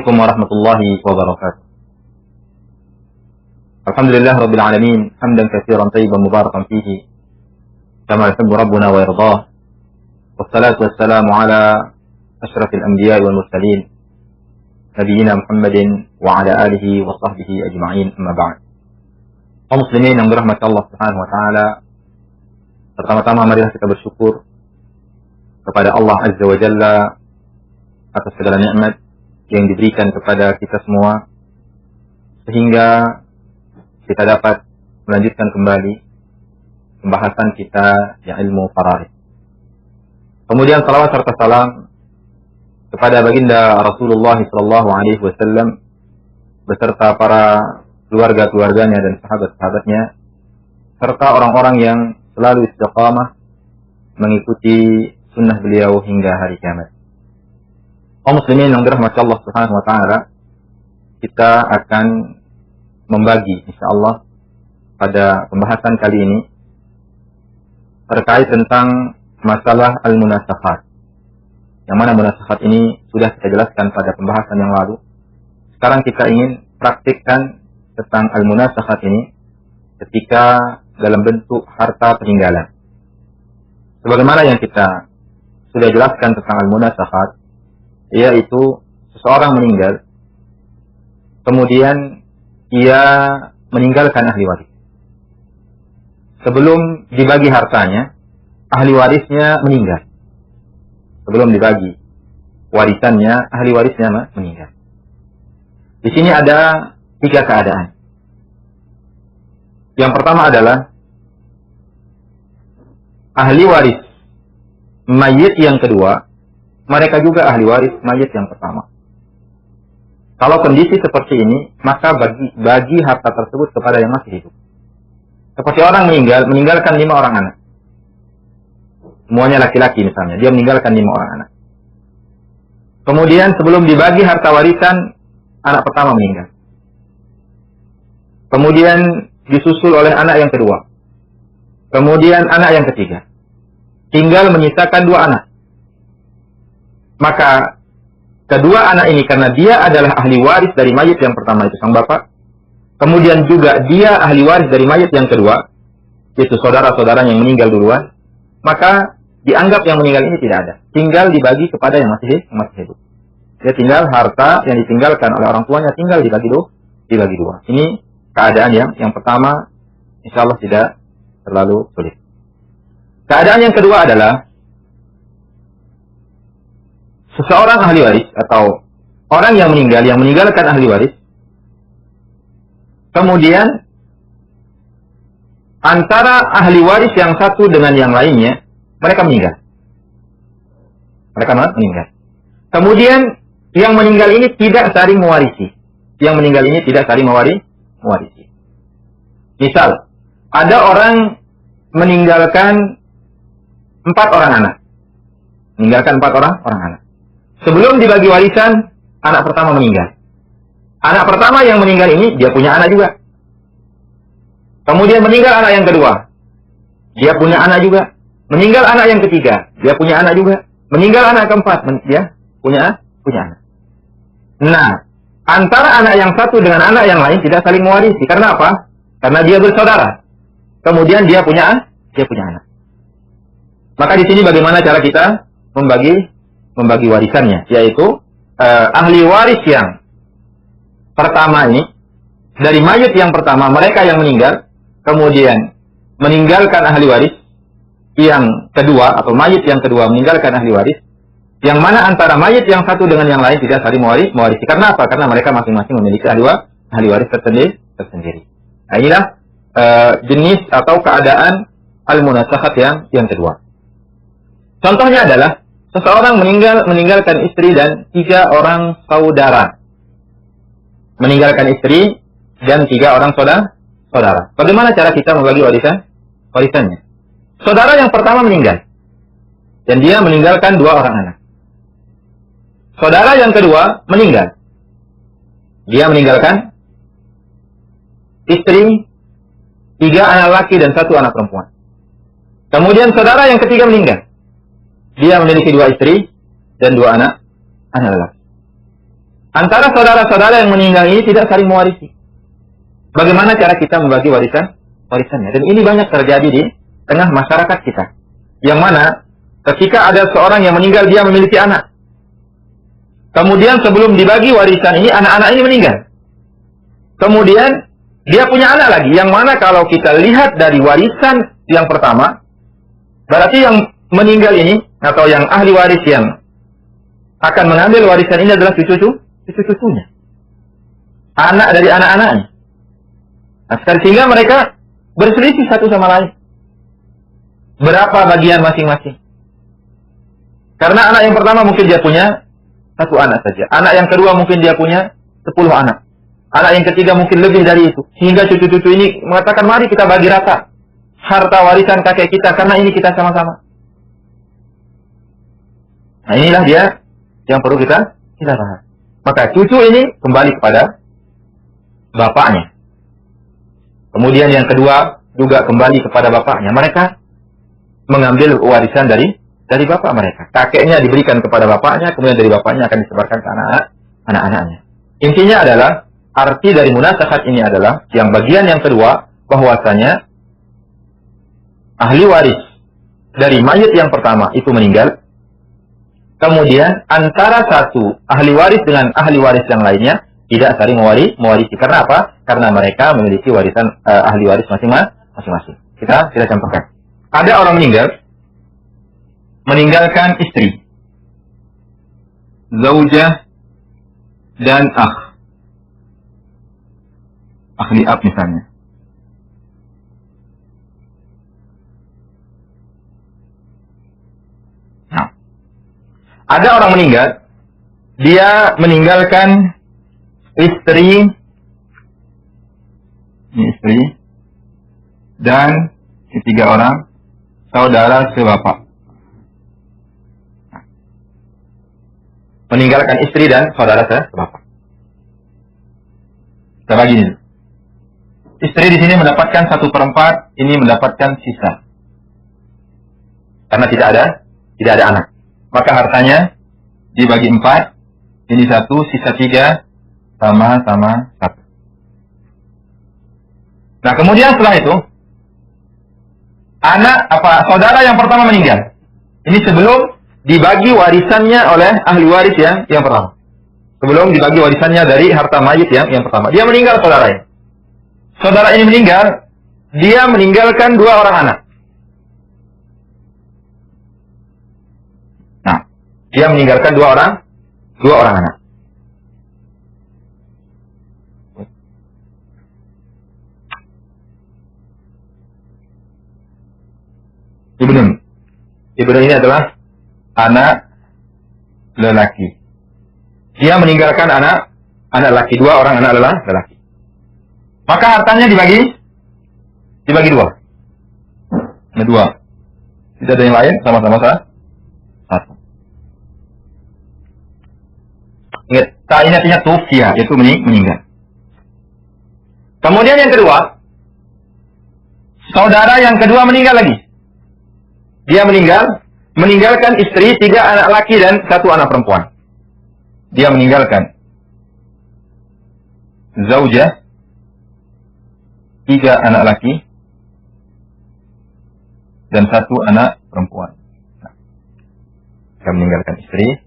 Assalamualaikum warahmatullahi wabarakatuh. Alhamdulillah rabbil alamin, hamdan katsiran tayyiban mubarakan fihi kama yuhibbu rabbuna wa yardah. Wassalatu wassalamu ala asyrafil anbiya'i wal mursalin nabiyina Muhammadin wa ala alihi wa sahbihi ajma'in, amma ba'd. Kaum muslimin yang dirahmati Allah Subhanahu wa taala, pertama-tama marilah kita bersyukur kepada Allah Azza wa Jalla atas segala nikmat yang diberikan kepada kita semua, sehingga kita dapat melanjutkan kembali pembahasan kita yang ilmu faraid. Kemudian salawat serta salam kepada baginda Rasulullah SAW beserta para keluarga-keluarganya dan sahabat-sahabatnya, serta orang-orang yang selalu istiqamah mengikuti sunnah beliau hingga hari kiamat. Kaum muslimin yang dirahmati Allah Subhanahu wa taala, kita akan membagi insyaallah pada pembahasan kali ini terkait tentang masalah al-munasakhat. Yang mana munasakhat ini sudah kita jelaskan pada pembahasan yang lalu. Sekarang kita ingin praktikkan tentang al-munasakhat ini ketika dalam bentuk harta peninggalan. Sebagaimana yang kita sudah jelaskan tentang al-munasakhat, yaitu seseorang meninggal, kemudian ia meninggalkan ahli waris. Sebelum dibagi hartanya, ahli warisnya meninggal. Sebelum dibagi warisannya, ahli warisnya meninggal. Di sini ada 3 keadaan. Yang pertama adalah ahli waris mayit yang kedua, mereka juga ahli waris mayit yang pertama. Kalau kondisi seperti ini, maka bagi harta tersebut kepada yang masih hidup. Seperti orang meninggalkan 5 orang anak. Semuanya laki-laki misalnya, dia meninggalkan 5 orang anak. Kemudian sebelum dibagi harta warisan, anak pertama meninggal. Kemudian disusul oleh anak yang kedua. Kemudian anak yang ketiga. Tinggal menyisakan 2 anak. Maka kedua anak ini, karena dia adalah ahli waris dari mayit yang pertama itu sang bapak, kemudian juga dia ahli waris dari mayit yang kedua, yaitu saudara-saudara yang meninggal duluan, maka dianggap yang meninggal ini tidak ada. Tinggal dibagi kepada yang masih hidup. Dia tinggal harta yang ditinggalkan oleh orang tuanya tinggal dibagi 2. Ini keadaan yang pertama, insyaallah tidak terlalu sulit. Keadaan yang kedua adalah seseorang ahli waris atau orang yang meninggalkan ahli waris, kemudian antara ahli waris yang satu dengan yang lainnya mereka meninggal. Kemudian yang meninggal ini tidak saling mewarisi. Misal, ada orang meninggalkan 4 orang anak. Sebelum dibagi warisan, anak pertama meninggal. Anak pertama yang meninggal ini, dia punya anak juga. Kemudian meninggal anak yang kedua. Dia punya anak juga. Meninggal anak yang ketiga. Dia punya anak juga. Meninggal anak keempat. Dia punya anak. Nah, antara anak yang satu dengan anak yang lain tidak saling mewarisi. Karena apa? Karena dia bersaudara. Kemudian dia punya anak. Maka di sini bagaimana cara kita membagi warisannya, yaitu ahli waris yang pertama ini dari mayit yang pertama, mereka yang meninggal, kemudian meninggalkan ahli waris yang kedua atau mayit yang kedua meninggalkan ahli waris, yang mana antara mayit yang satu dengan yang lain tidak saling mewarisi. Karena apa? Karena mereka masing-masing memiliki ahli waris tersendiri. Nah, inilah jenis atau keadaan al-munasakhat yang kedua. Contohnya adalah seseorang meninggalkan istri dan 3 orang saudara. Meninggalkan istri dan 3 orang saudara. Bagaimana cara kita membagi warisannya? Saudara yang pertama meninggal dan dia meninggalkan 2 orang anak. Saudara yang kedua meninggal. Dia meninggalkan istri, 3 anak laki dan 1 anak perempuan. Kemudian saudara yang ketiga meninggal. Dia memiliki 2 istri dan 2 anak laki. Antara saudara-saudara yang meninggal ini tidak saling mewarisi. Bagaimana cara kita membagi warisannya? Dan ini banyak terjadi di tengah masyarakat kita. Yang mana ketika ada seorang yang meninggal, dia memiliki anak. Kemudian sebelum dibagi warisan ini, anak-anak ini meninggal. Kemudian dia punya anak lagi. Yang mana kalau kita lihat dari warisan yang pertama, berarti yang meninggal ini, atau yang ahli waris yang akan mengambil warisan ini adalah cucu-cucunya. Anak dari anak-anaknya. Nah, sehingga mereka berselisih satu sama lain. Berapa bagian masing-masing? Karena anak yang pertama mungkin dia punya 1 anak saja. Anak yang kedua mungkin dia punya 10 anak. Anak yang ketiga mungkin lebih dari itu. Sehingga cucu-cucu ini mengatakan, mari kita bagi rata harta warisan kakek kita, karena ini kita sama-sama. Nah, inilah dia yang perlu kita bahas. Maka cucu ini kembali kepada bapaknya. Kemudian yang kedua juga kembali kepada bapaknya. Mereka mengambil warisan dari bapak mereka. Kakeknya diberikan kepada bapaknya, kemudian dari bapaknya akan disebarkan ke anak-anaknya. Intinya adalah, arti dari munasakhat ini adalah, yang bagian yang kedua, bahwasanya ahli waris dari mayit yang pertama itu meninggal. Kemudian antara satu ahli waris dengan ahli waris yang lainnya tidak saling mewarisi. Karena apa? Karena mereka memiliki warisan ahli waris masing-masing. Kita contohkan. Ada orang meninggalkan istri, zaujah, dan ahli ab misalnya. Nah, ada orang meninggal, dia meninggalkan istri dan 3 orang saudara sebapak. Meninggalkan istri dan saudara sebapak. Kita bagi ini. Istri di sini mendapatkan 1/4, ini mendapatkan sisa. Karena tidak ada anak. Maka hartanya dibagi 4, ini 1, sisa 3, sama-sama 1. Nah, kemudian setelah itu, saudara yang pertama meninggal. Ini sebelum dibagi warisannya oleh ahli waris yang pertama. Sebelum dibagi warisannya dari harta mayit yang pertama. Dia meninggal saudaranya. Saudara ini meninggal, dia meninggalkan 2 orang anak. Nah, dia meninggalkan 2 orang anak. Ibnu ini adalah anak lelaki. Dia meninggalkan anak laki, 2 orang anak lelaki. Maka hartanya dibagi 2. Ada 2. Tidak ada yang lain, sama-sama 1. Ingat, ini artinya tufiya, yaitu meninggal. Kemudian yang kedua, saudara yang kedua meninggal lagi. Dia meninggalkan istri, 3 anak laki dan 1 anak perempuan. Dia meninggalkan zaujah, 3 anak laki dan 1 anak perempuan. Nah, dia meninggalkan istri.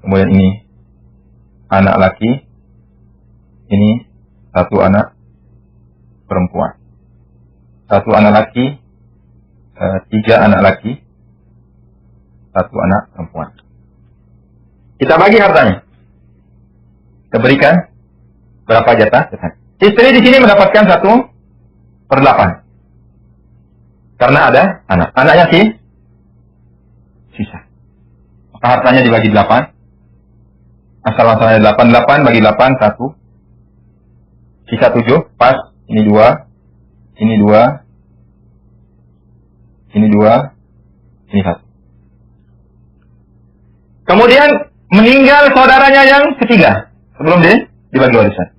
Kemudian ini anak laki, ini 1 anak perempuan. 1 anak laki, 3 anak laki, 1 anak perempuan. Kita bagi hartanya. Kita berikan berapa jatah? Istri di sini mendapatkan 1/8. Karena ada anak. Anaknya sisa. Maka hartanya dibagi 8. Asal-asalnya 8 bagi 8, 1. Sisa 7, pas. Ini 2. Ini 2. Ini 2. Ini 1. Kemudian meninggal saudaranya yang ketiga. Sebelum dibagi warisan.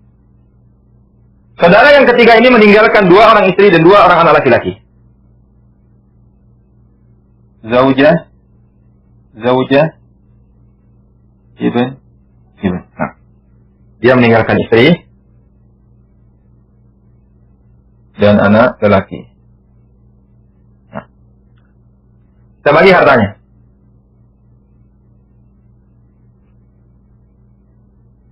Saudara yang ketiga ini meninggalkan 2 orang istri dan 2 orang anak laki-laki. Zaujah, ibn. Nah, dia meninggalkan istri dan anak lelaki. Nah, kita bagi hartanya.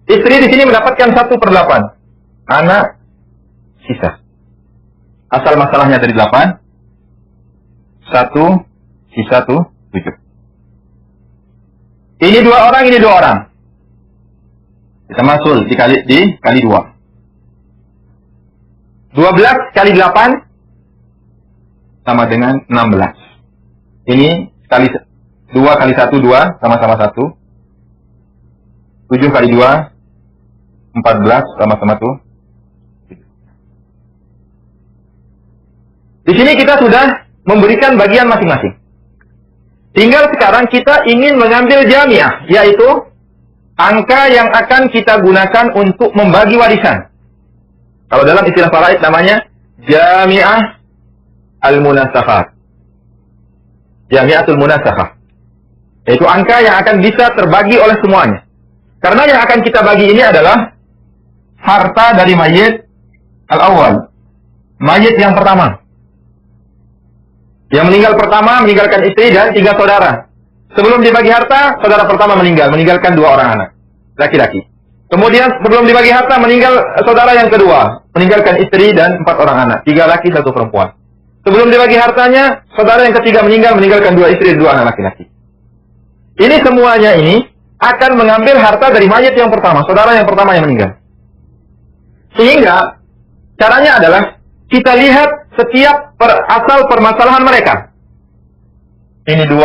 Istri di sini mendapatkan 1/8. Anak sisa. Asal masalahnya dari 8. 1 sisa 7. Ini 2 orang, ini 2 orang. Kita masul dikali 2. 12 kali 8 sama dengan 16. Ini kali 2 kali 1 2 sama-sama 1. 7 kali 2 14 sama-sama 1. Di sini kita sudah memberikan bagian masing-masing. Tinggal sekarang kita ingin mengambil jamiah, yaitu angka yang akan kita gunakan untuk membagi warisan. Kalau dalam istilah faraid namanya jamiah al-munasakhat. Jamiatul munasakhat. Yaitu angka yang akan bisa terbagi oleh semuanya. Karena yang akan kita bagi ini adalah harta dari mayit al-awwal. Mayit yang pertama. Yang meninggal pertama meninggalkan istri dan 3 saudara. Sebelum dibagi harta, saudara pertama meninggalkan 2 orang anak laki-laki. Kemudian sebelum dibagi harta meninggal saudara yang kedua, meninggalkan istri dan 4 orang anak, 3 laki 1 perempuan. Sebelum dibagi hartanya, saudara yang ketiga meninggalkan 2 istri dan 2 anak laki-laki. Ini semuanya ini akan mengambil harta dari mayit yang pertama, saudara yang pertama yang meninggal. Sehingga caranya adalah kita lihat setiap asal permasalahan mereka. Ini 2,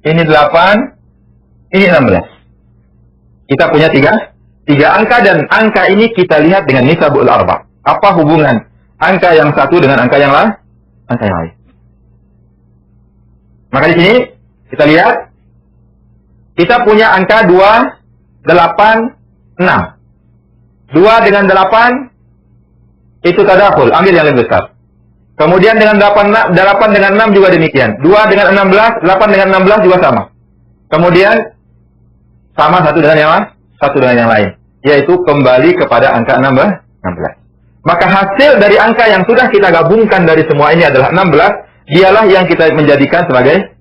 ini 8, ini 16. Kita punya 3 angka dan angka ini kita lihat dengan nisabul arba. Apa hubungan angka yang satu dengan angka yang lain? Maka di sini kita lihat kita punya angka 2, 8, 6. 2 dengan 8 itu tadakhul, ambil yang lebih besar. Kemudian dengan 8 dengan 6 juga demikian. 2 dengan 16, 8 dengan 16 juga sama. Kemudian sama satu dengan yang lain, yaitu kembali kepada angka 16. Maka hasil dari angka yang sudah kita gabungkan dari semua ini adalah 16, dialah yang kita menjadikan sebagai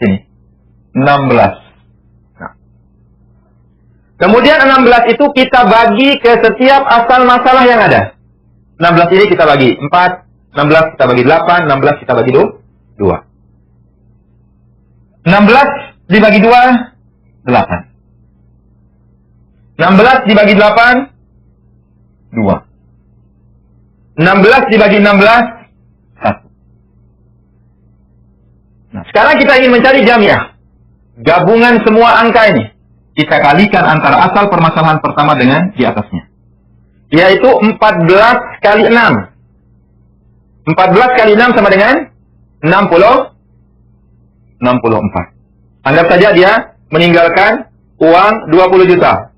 sini. 16. Nah. Kemudian 16 itu kita bagi ke setiap asal masalah yang ada. 16 ini kita bagi 4, 16 kita bagi 8, 16 kita bagi 2. 16 dibagi 2, 8. 16 dibagi 8, 2. 16 dibagi 16, 1. Nah, sekarang kita ingin mencari jamiah. Gabungan semua angka ini. Kita kalikan antara asal permasalahan pertama dengan di atasnya. Yaitu 14 kali 6. 14 kali 6 sama dengan 64. Anggap saja dia meninggalkan uang 20 juta.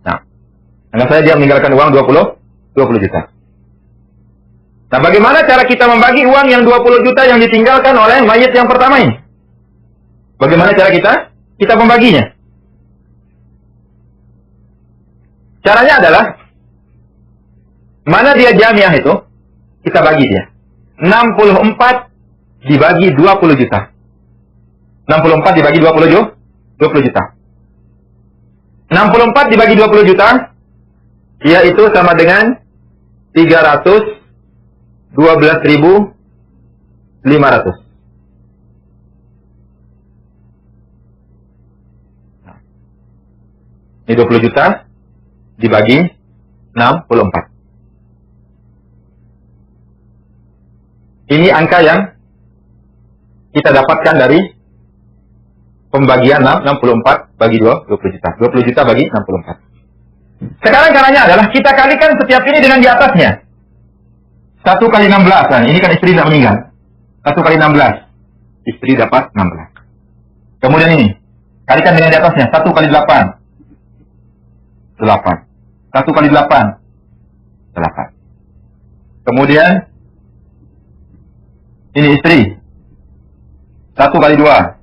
Nah, anggap saja dia meninggalkan uang 20 juta. Nah, bagaimana cara kita membagi uang yang 20 juta yang ditinggalkan oleh mayit yang pertama ini? Bagaimana cara kita membaginya? Caranya adalah, mana dia jamiah itu, kita bagi dia. 64 dibagi 20 juta. 64 dibagi 20 juta. 64 dibagi 20 juta, yaitu sama dengan 312.500. Ini 20 juta dibagi 64. Ini angka yang kita dapatkan dari pembagian 64 bagi 20 juta. 20 juta bagi 64. Sekarang caranya adalah kita kalikan setiap ini dengan di atasnya. 1 kali 16. Nah, ini kan istri tidak meninggal. 1 kali 16. Istri dapat 16. Kemudian ini. Kalikan dengan di atasnya. 1 kali 8. 8. 1 kali 8. 8. Kemudian ini istri. 1 kali 2,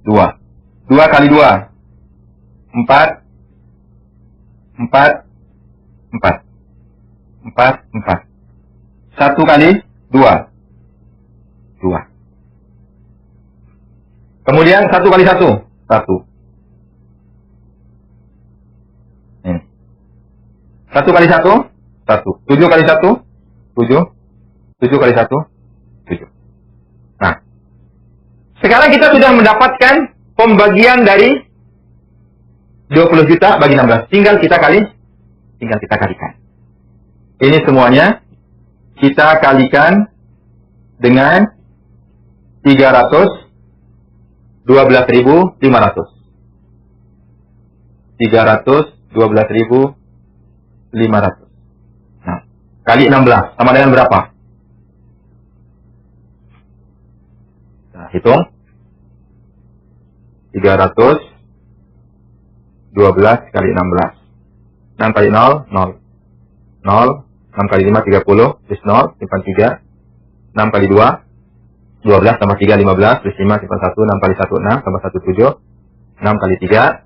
2. 2 kali 2, 4. 4. 4. 4. 4. 1 kali 2, 2. Kemudian 1 kali 1, 1. Ini. 1 kali 1, 1. 7 kali 1, 7. 7 kali 1, 7. Nah, sekarang kita sudah mendapatkan pembagian dari 20 juta bagi 16. Tinggal kita kalikan. Ini semuanya kita kalikan dengan 312.500. 312.500. Nah, kali 16 sama dengan berapa? Nah, hitung. 312 kali 16. 6 kali 0, 0. 0. 6 kali 5, 30. Plus 0, simpan 3. 6 kali 2, 12 tambah 3, 15. Plus 5, simpan 1. 6 kali 1, 6. Tambah 1, 7. 6 kali 3,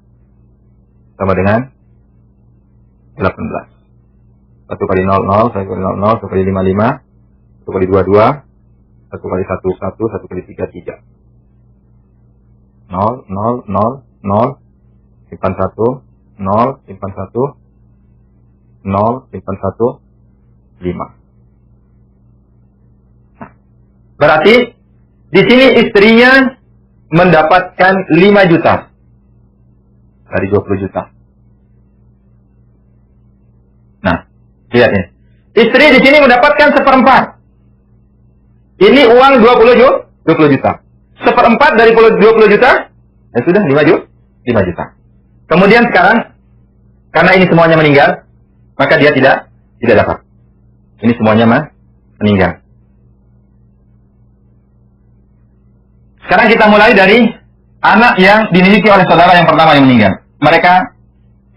sama dengan 18. 1 kali 0, 0. 1 kali 0, 0. 1 kali 5, 5. 1 kali 2, 2. 1 kali 1, 1. 1 kali 3, 3. 0, 0, 0, 0. Simpan 1. 0, simpan 1. 0, simpan 1. 5. Nah, berarti di sini istrinya mendapatkan 5 juta dari 20 juta. Nah, lihat ini. Istri di sini mendapatkan 1/4. Ini uang 20 juta. 1/4 dari 20 juta, ya sudah 5 juta. Kemudian sekarang, karena ini semuanya meninggal, maka dia tidak dapat. Ini semuanya meninggal. Sekarang kita mulai dari anak yang dimiliki oleh saudara yang pertama yang meninggal. Mereka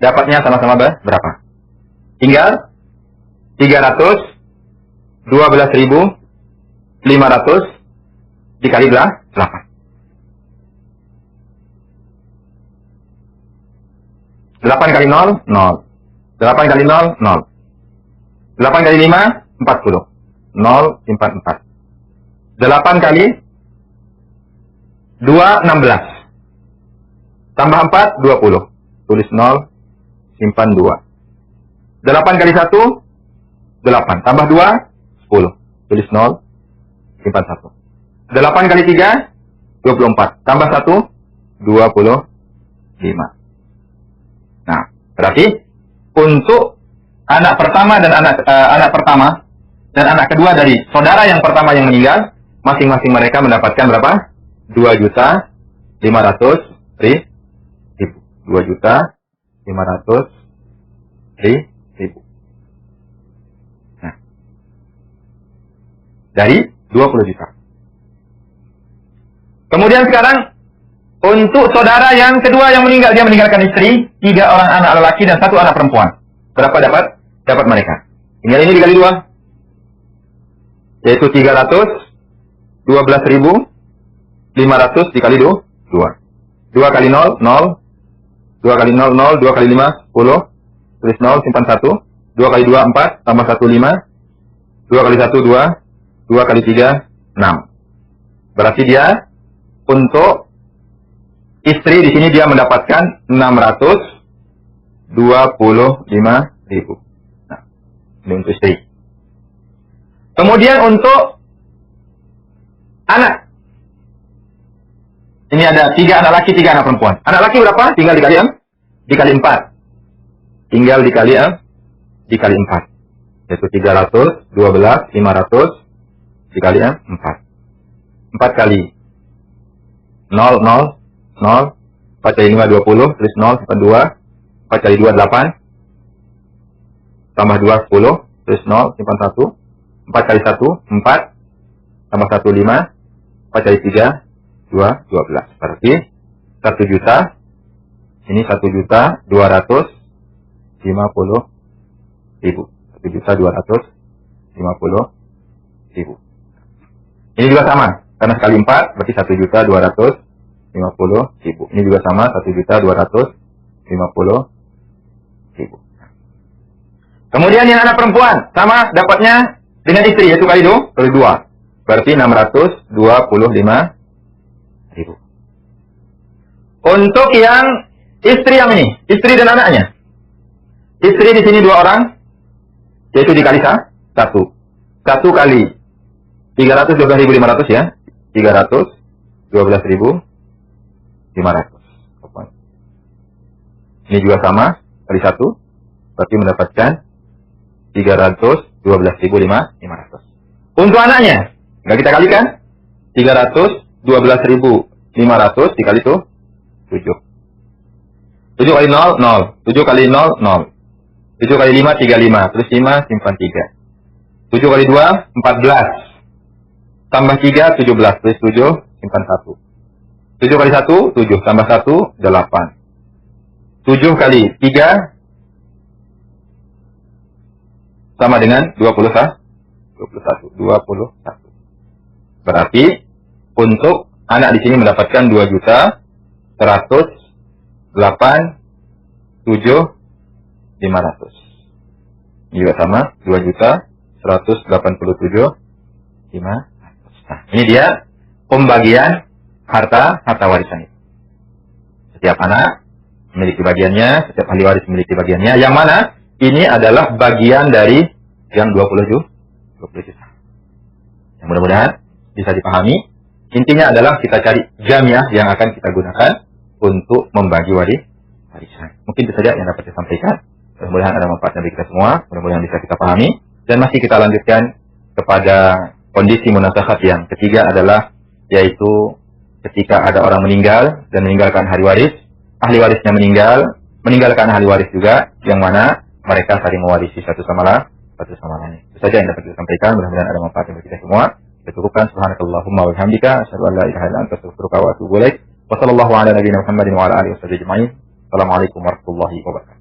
dapatnya sama-sama berapa? Tinggal 312.500 dikali 8. 8 kali 0, 0. 8 kali 0, 0. 8 kali 5, 40. 0, simpan 4. 8 kali 2, 16. Tambah 4, 20. Tulis 0, simpan 2. 8 kali 1, 8. Tambah 2, 10. Tulis 0, simpan 1. 8 kali 3, 24. Tambah 1, 25. Nah, berarti untuk anak pertama dan anak pertama dan anak kedua dari saudara yang pertama yang meninggal, masing-masing mereka mendapatkan berapa? 2.500.000. 2.500.000. Nah, dari 20 juta. Kemudian sekarang untuk saudara yang kedua yang meninggal, dia meninggalkan istri, 3 orang anak lelaki dan 1 anak perempuan. Berapa dapat mereka? Tinggal ini dikali 2. Yaitu 312.500 dikali 2. 2 kali 0, 0. 2 kali 0, 0. 2 kali 5, 10. Tulis 0, simpan 1. 2 kali 2, 4. Tambah 1, 5. 2 kali 1, 2. 2 kali 3, 6. Berarti dia untuk istri di sini dia mendapatkan 625.000. Nah, ini untuk istri. Kemudian untuk anak. Ini ada 3 anak laki, 3 anak perempuan. Anak laki berapa? Tinggal dikali 4. Tinggal dikali 4. Yaitu 312.500 dikali 4. 4 kali 0, 0. 0, 4 kali 5, 20, tulis 0, simpan 2, 4 kali 2, 8, tambah 2, 10, tulis 0, simpan 1, 4 kali 1, 4, tambah 1, 5, 4 kali 3, 2, 12. Berarti 1 juta, ini 1.250.000. 1.250.000. Ini juga sama. Karena sekali 4 berarti 1.250.000. Ini juga sama 1.250.000. Kemudian yang anak perempuan sama dapatnya dengan istri yaitu kali 2. Berarti 625.000. Untuk yang istri yang ini, istri dan anaknya. Istri di sini 2 orang, yaitu dikali 1. 1 kali 312.500 ya. 312.500. Ini juga sama kali 1, berarti mendapatkan 312.500. Untuk anaknya, nggak kita kalikan? 312.500 dikali itu 7. 7 kali 0, 0. 7 kali 0, 0. 7 kali 5, 35. Terus 5, simpan 3. 7 kali 2, 14. Tambah 3, 17. Terus 7, simpan 1. 7 kali 1, 7. Tambah 1, 8. 7 kali 3, sama dengan 21. Berarti untuk anak di sini mendapatkan 2.108.700. Ini juga sama 2.187.500. Nah, ini dia pembagian harta warisan itu. Setiap anak memiliki bagiannya, setiap ahli waris memiliki bagiannya. Yang mana ini adalah bagian dari yang 20 juta. Yang mudah-mudahan bisa dipahami. Intinya adalah kita cari jamiah yang akan kita gunakan untuk membagi warisan. Mungkin itu saja yang dapat saya sampaikan. Mudah-mudahan ada manfaatnya bagi kita semua. Mudah-mudahan bisa kita pahami. Dan masih kita lanjutkan kepada kondisi munasakhat yang ketiga adalah yaitu ketika ada orang meninggal dan meninggalkan ahli waris. Ahli warisnya meninggalkan ahli waris juga, yang mana mereka saling mewarisi satu sama lain. Itu saja yang dapat kita sampaikan. Mudah-mudahan ada manfaat bagi kita semua. Kita cukupkan. Subhanakallahumma wa bihamdika asyhadu an la ilaha illa anta astaghfiruka wa atubu ilaik. Wa sallallahu ala nabiyyina Muhammadin wa ala alihi wasallam ajma'in. Assalamualaikum warahmatullahi wabarakatuh.